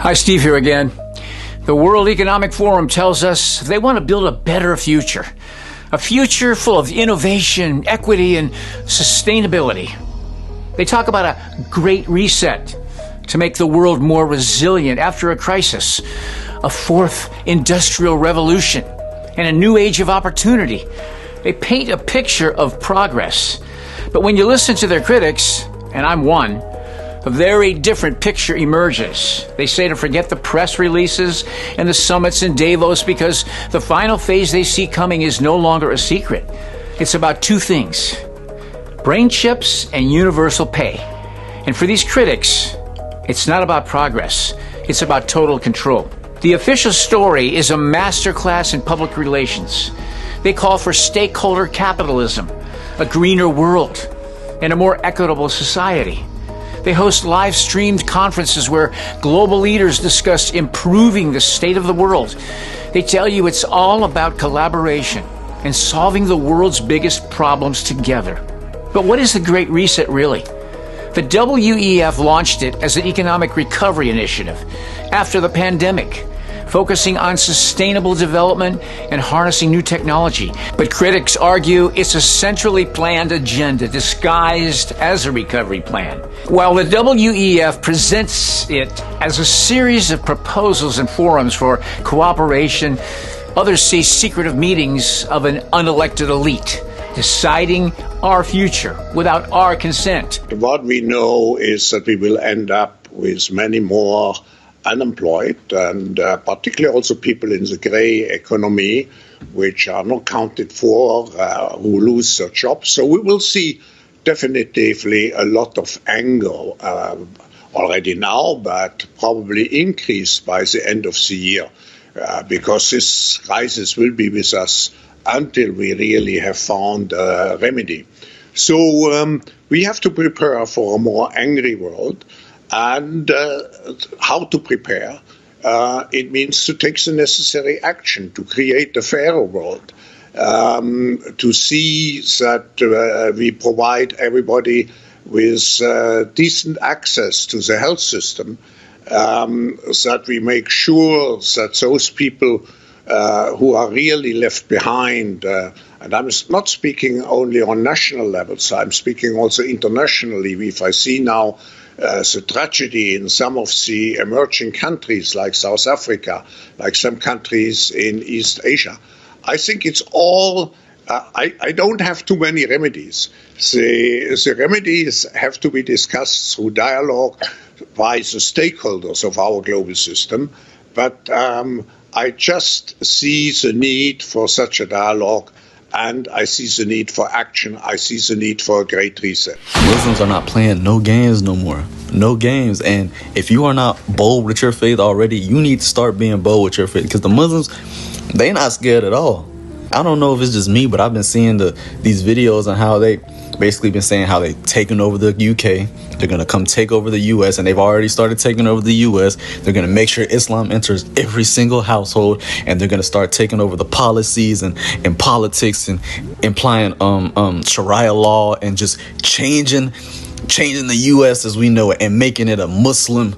Hi, Steve here again. The World Economic Forum tells us they want to build a better future. A future full of innovation, equity, and sustainability. They talk about a great reset to make the world more resilient after a crisis, a fourth industrial revolution, and a new age of opportunity. They paint a picture of progress. But when you listen to their critics, and I'm one, a very different picture emerges. They say to forget the press releases and the summits in Davos because the final phase they see coming is no longer a secret. It's about two things: brain chips and universal pay. And for these critics, it's not about progress. It's about total control. The official story is a masterclass in public relations. They call for stakeholder capitalism, a greener world, and a more equitable society. They host live-streamed conferences where global leaders discuss improving the state of the world. They tell you it's all about collaboration and solving the world's biggest problems together. But what is the Great Reset really? The WEF launched it as an economic recovery initiative after the pandemic, focusing on sustainable development and harnessing new technology. But critics argue it's a centrally planned agenda disguised as a recovery plan. While the WEF presents it as a series of proposals and forums for cooperation, others see secretive meetings of an unelected elite deciding our future without our consent. What we know is that we will end up with many more unemployed, and particularly also people in the grey economy, which are not counted for, who lose their jobs. So we will see definitively a lot of anger already now, but probably increased by the end of the year, because this crisis will be with us until we really have found a remedy. So we have to prepare for a more angry world. And how to prepare? It means to take the necessary action to create a fairer world, to see that we provide everybody with decent access to the health system, that we make sure that those people who are really left behind, and I'm not speaking only on national levels, I'm speaking also internationally. If I see now the tragedy in some of the emerging countries like South Africa, like some countries in East Asia, I think it's all, I don't have too many remedies. The remedies have to be discussed through dialogue by the stakeholders of our global system, but I just see the need for such a dialogue, and I see the need for action. I see the need for a great reset. Muslims are not playing no games no more. No games. And if you are not bold with your faith already, you need to start being bold with your faith. Because the Muslims, they not scared at all. I don't know if it's just me, but I've been seeing these videos on how they basically been saying how they taken over the UK. They're going to come take over the U.S. and they've already started taking over the U.S. They're going to make sure Islam enters every single household, and they're going to start taking over the policies and politics and implying Sharia law and just changing the U.S. as we know it and making it a Muslim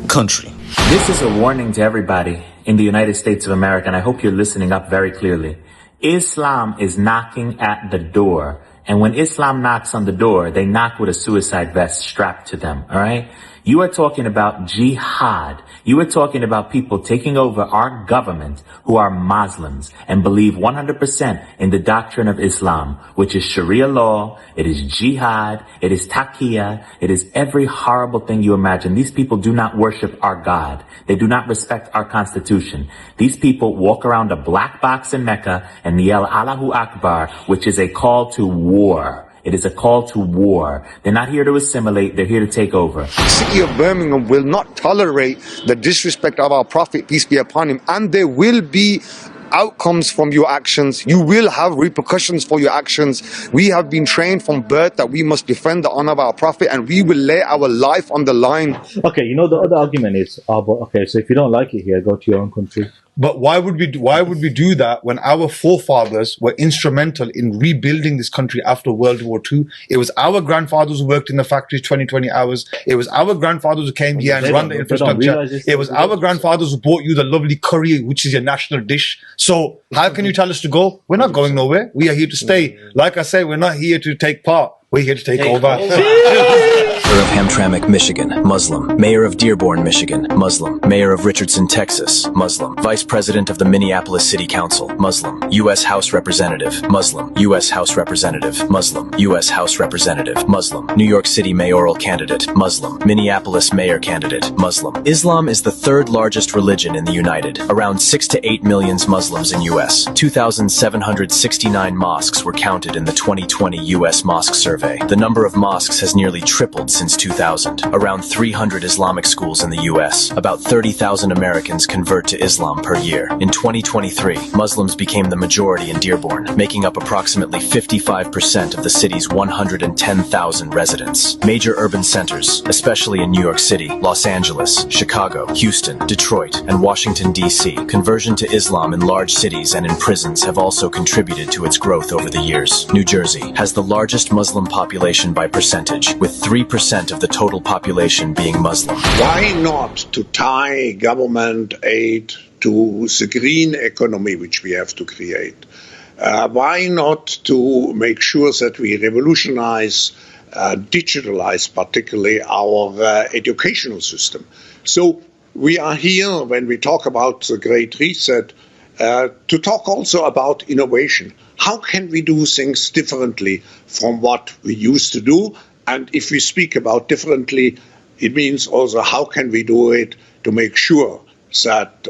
country. This is a warning to everybody in the United States of America, and I hope you're listening up very clearly. Islam is knocking at the door. And when Islam knocks on the door, they knock with a suicide vest strapped to them, all right? You are talking about jihad. You are talking about people taking over our government who are Muslims and believe 100% in the doctrine of Islam, which is Sharia law, it is jihad, it is taqiyya, it is every horrible thing you imagine. These people do not worship our God. They do not respect our constitution. These people walk around a black box in Mecca and yell Allahu Akbar, which is a call to war. It is a call to war. They're not here to assimilate. They're here to take over. The city of Birmingham will not tolerate the disrespect of our Prophet, peace be upon him. And there will be outcomes from your actions. You will have repercussions for your actions. We have been trained from birth that we must defend the honor of our Prophet, and we will lay our life on the line. Okay, you know, the other argument is, but okay, so if you don't like it here, go to your own country. But why would we do that when our forefathers were instrumental in rebuilding this country after World War II? It was our grandfathers who worked in the factories 20 hours. It was our grandfathers who came here and run the infrastructure. It was our grandfathers who bought you the lovely curry, which is your national dish. So how can you tell us to go? We're not going nowhere. We are here to stay. Like I say, we're not here to take part. We're here to take over. Mayor of Hamtramck, Michigan, Muslim. Mayor of Dearborn, Michigan, Muslim. Mayor of Richardson, Texas, Muslim. Vice President of the Minneapolis City Council, Muslim. U.S. House Representative, Muslim. U.S. House Representative, Muslim. U.S. House Representative, Muslim. New York City mayoral candidate, Muslim. Minneapolis mayor candidate, Muslim. Islam is the third largest religion in the United. Around 6 to 8 million Muslims in U.S. 2,769 mosques were counted in the 2020 U.S. Mosque Survey. The number of mosques has nearly tripled since 2000. Around 300 Islamic schools in the U.S. About 30,000 Americans convert to Islam per year. In 2023, Muslims became the majority in Dearborn, making up approximately 55% of the city's 110,000 residents. Major urban centers, especially in New York City, Los Angeles, Chicago, Houston, Detroit, and Washington, D.C., conversion to Islam in large cities and in prisons have also contributed to its growth over the years. New Jersey has the largest Muslim population by percentage, with 3% of the total population being Muslim. Why not to tie government aid to the green economy which we have to create? Why not to make sure that we revolutionize, digitalize particularly our educational system? So we are here, when we talk about the Great Reset, to talk also about innovation. How can we do things differently from what we used to do? And if we speak about differently, it means also how can we do it to make sure that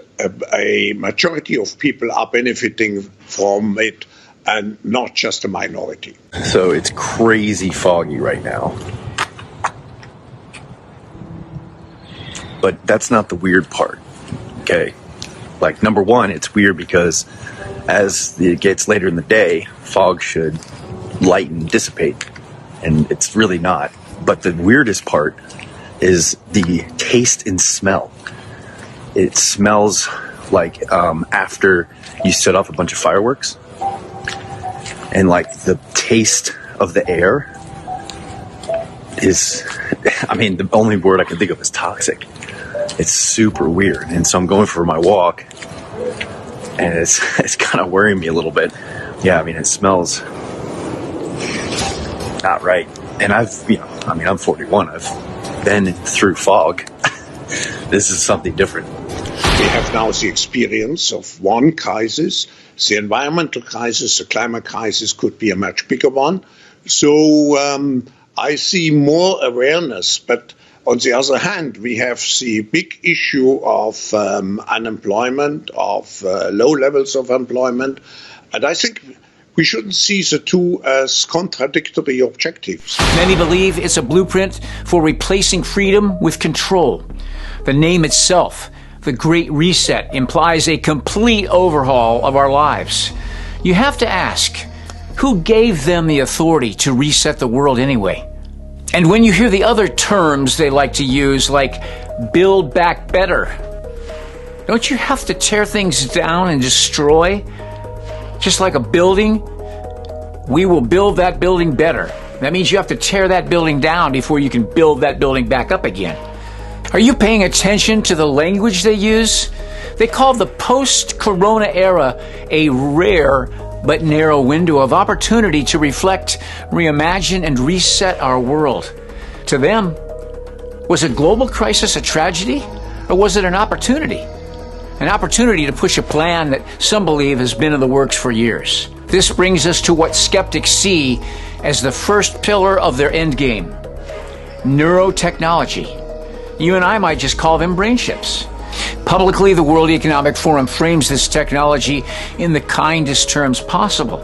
a majority of people are benefiting from it and not just a minority. So it's crazy foggy right now. But that's not the weird part, okay? Like, number one, it's weird because as it gets later in the day, fog should lighten, dissipate, and it's really not. But the weirdest part is the taste and smell. It smells like after you set off a bunch of fireworks, and like the taste of the air is, I mean, the only word I can think of is toxic. It's super weird. And so I'm going for my walk, and it's kind of worrying me a little bit. Yeah, I mean, it smells not right. And I'm 41. I've been through fog. This is something different. We have now the experience of one crisis. The environmental crisis, the climate crisis could be a much bigger one. So I see more awareness, but on the other hand, we have the big issue of unemployment, of low levels of employment. And I think we shouldn't see the two as contradictory objectives. Many believe it's a blueprint for replacing freedom with control. The name itself, the Great Reset, implies a complete overhaul of our lives. You have to ask, who gave them the authority to reset the world anyway? And when you hear the other terms they like to use, like build back better, don't you have to tear things down and destroy? Just like a building, we will build that building better. That means you have to tear that building down before you can build that building back up again. Are you paying attention to the language they use? They call the post-corona era a rare but narrow window of opportunity to reflect, reimagine, and reset our world. To them, was a global crisis a tragedy, or was it an opportunity? An opportunity to push a plan that some believe has been in the works for years. This brings us to what skeptics see as the first pillar of their endgame: neurotechnology. You and I might just call them brain chips. Publicly, the World Economic Forum frames this technology in the kindest terms possible.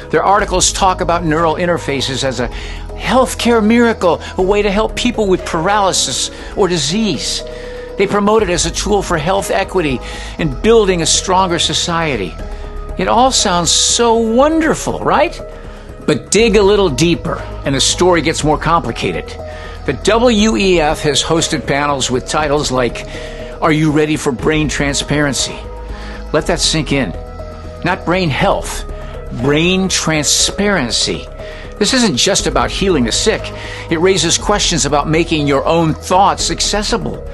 Their articles talk about neural interfaces as a healthcare miracle, a way to help people with paralysis or disease. They promote it as a tool for health equity and building a stronger society. It all sounds so wonderful, right? But dig a little deeper, and the story gets more complicated. The WEF has hosted panels with titles like, "Are you ready for brain transparency?" Let that sink in. Not brain health, brain transparency. This isn't just about healing the sick. It raises questions about making your own thoughts accessible.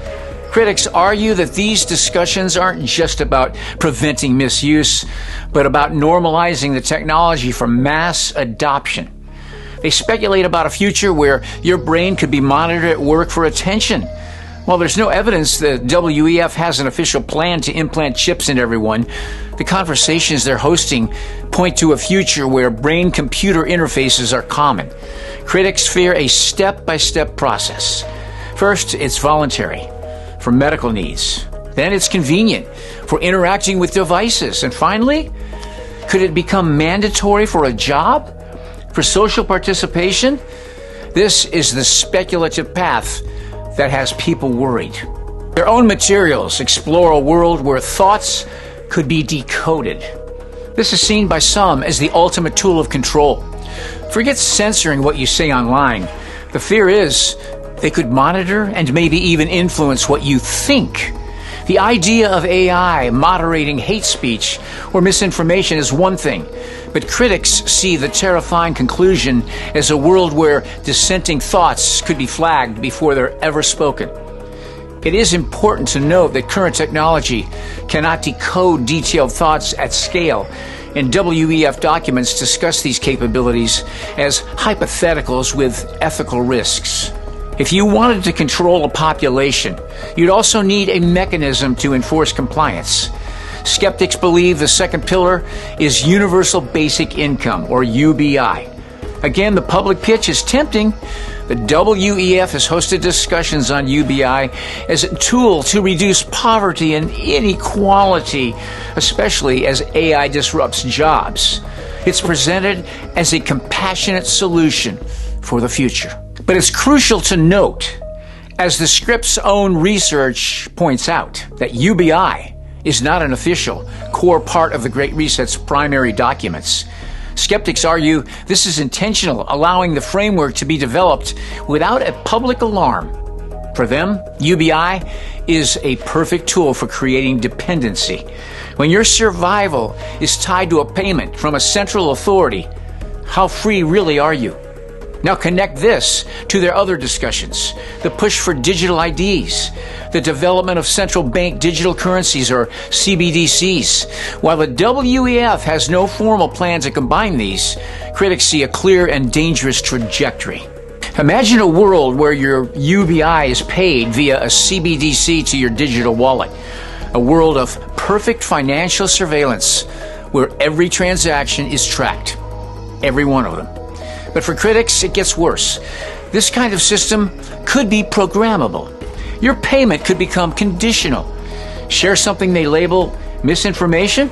Critics argue that these discussions aren't just about preventing misuse, but about normalizing the technology for mass adoption. They speculate about a future where your brain could be monitored at work for attention. While there's no evidence that WEF has an official plan to implant chips in everyone, the conversations they're hosting point to a future where brain-computer interfaces are common. Critics fear a step-by-step process. First, it's voluntary for medical needs. Then it's convenient for interacting with devices. And finally, could it become mandatory for a job? For social participation? This is the speculative path that has people worried. Their own materials explore a world where thoughts could be decoded. This is seen by some as the ultimate tool of control. Forget censoring what you say online. The fear is they could monitor and maybe even influence what you think. The idea of AI moderating hate speech or misinformation is one thing, but critics see the terrifying conclusion as a world where dissenting thoughts could be flagged before they're ever spoken. It is important to note that current technology cannot decode detailed thoughts at scale, and WEF documents discuss these capabilities as hypotheticals with ethical risks. If you wanted to control a population, you'd also need a mechanism to enforce compliance. Skeptics believe the second pillar is Universal Basic Income, or UBI. Again, the public pitch is tempting. The WEF has hosted discussions on UBI as a tool to reduce poverty and inequality, especially as AI disrupts jobs. It's presented as a compassionate solution for the future. But it's crucial to note, as the script's own research points out, that UBI is not an official core part of the Great Reset's primary documents. Skeptics argue this is intentional, allowing the framework to be developed without a public alarm. For them, UBI is a perfect tool for creating dependency. When your survival is tied to a payment from a central authority, how free really are you? Now connect this to their other discussions: the push for digital IDs, the development of central bank digital currencies, or CBDCs. While the WEF has no formal plan to combine these, critics see a clear and dangerous trajectory. Imagine a world where your UBI is paid via a CBDC to your digital wallet, a world of perfect financial surveillance where every transaction is tracked, every one of them. But for critics, it gets worse. This kind of system could be programmable. Your payment could become conditional. Share something they label misinformation?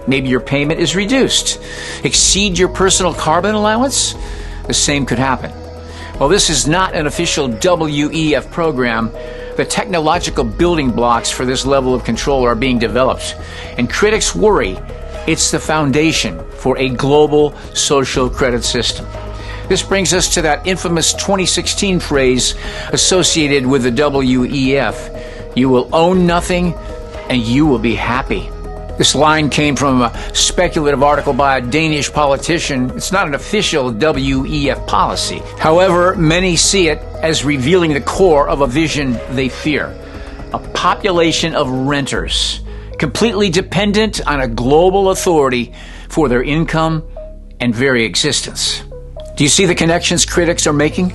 Maybe your payment is reduced. Exceed your personal carbon allowance? The same could happen. While this is not an official WEF program, the technological building blocks for this level of control are being developed, and critics worry it's the foundation for a global social credit system. This brings us to that infamous 2016 phrase associated with the WEF: you will own nothing and you will be happy. This line came from a speculative article by a Danish politician. It's not an official WEF policy. However, many see it as revealing the core of a vision they fear: a population of renters, completely dependent on a global authority for their income and very existence. Do you see the connections critics are making?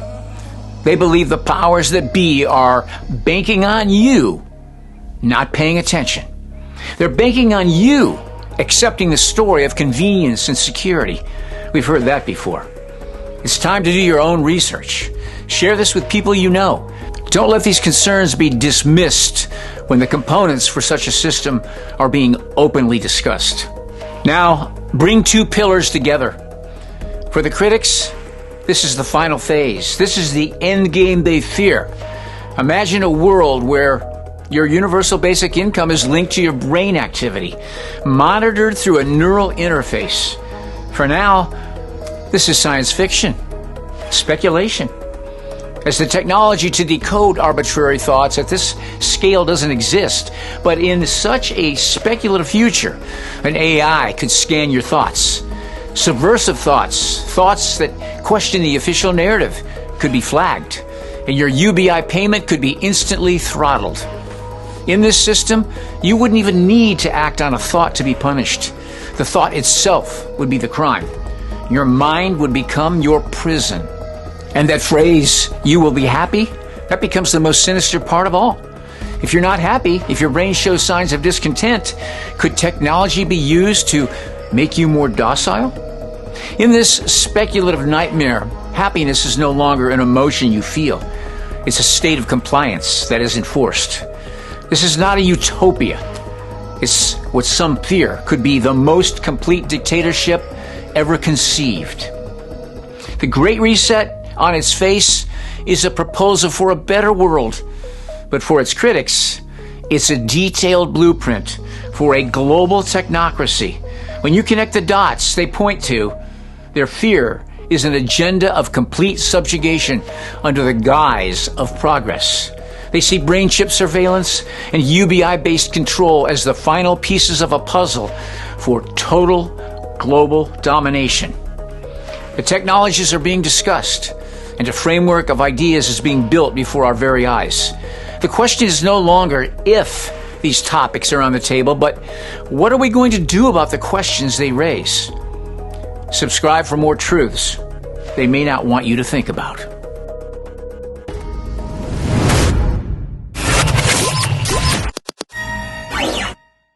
They believe the powers that be are banking on you not paying attention. They're banking on you accepting the story of convenience and security. We've heard that before. It's time to do your own research. Share this with people you know. Don't let these concerns be dismissed when the components for such a system are being openly discussed. Now, bring two pillars together. For the critics, this is the final phase. This is the end game they fear. Imagine a world where your universal basic income is linked to your brain activity, monitored through a neural interface. For now, this is science fiction, speculation. as the technology to decode arbitrary thoughts at this scale doesn't exist. But in such a speculative future, an AI could scan your thoughts. Subversive thoughts, thoughts that question the official narrative, could be flagged, and your UBI payment could be instantly throttled. In this system, you wouldn't even need to act on a thought to be punished. The thought itself would be the crime. Your mind would become your prison. And that phrase, "you will be happy," that becomes the most sinister part of all. If you're not happy, if your brain shows signs of discontent, could technology be used to make you more docile? In this speculative nightmare, happiness is no longer an emotion you feel. It's a state of compliance that is enforced. This is not a utopia. It's what some fear could be the most complete dictatorship ever conceived. The Great Reset, on its face, is a proposal for a better world. But for its critics, it's a detailed blueprint for a global technocracy. When you connect the dots they point to, their fear is an agenda of complete subjugation under the guise of progress. They see brain chip surveillance and UBI-based control as the final pieces of a puzzle for total global domination. The technologies are being discussed, and a framework of ideas is being built before our very eyes. The question is no longer if these topics are on the table, but what are we going to do about the questions they raise? Subscribe for more truths they may not want you to think about.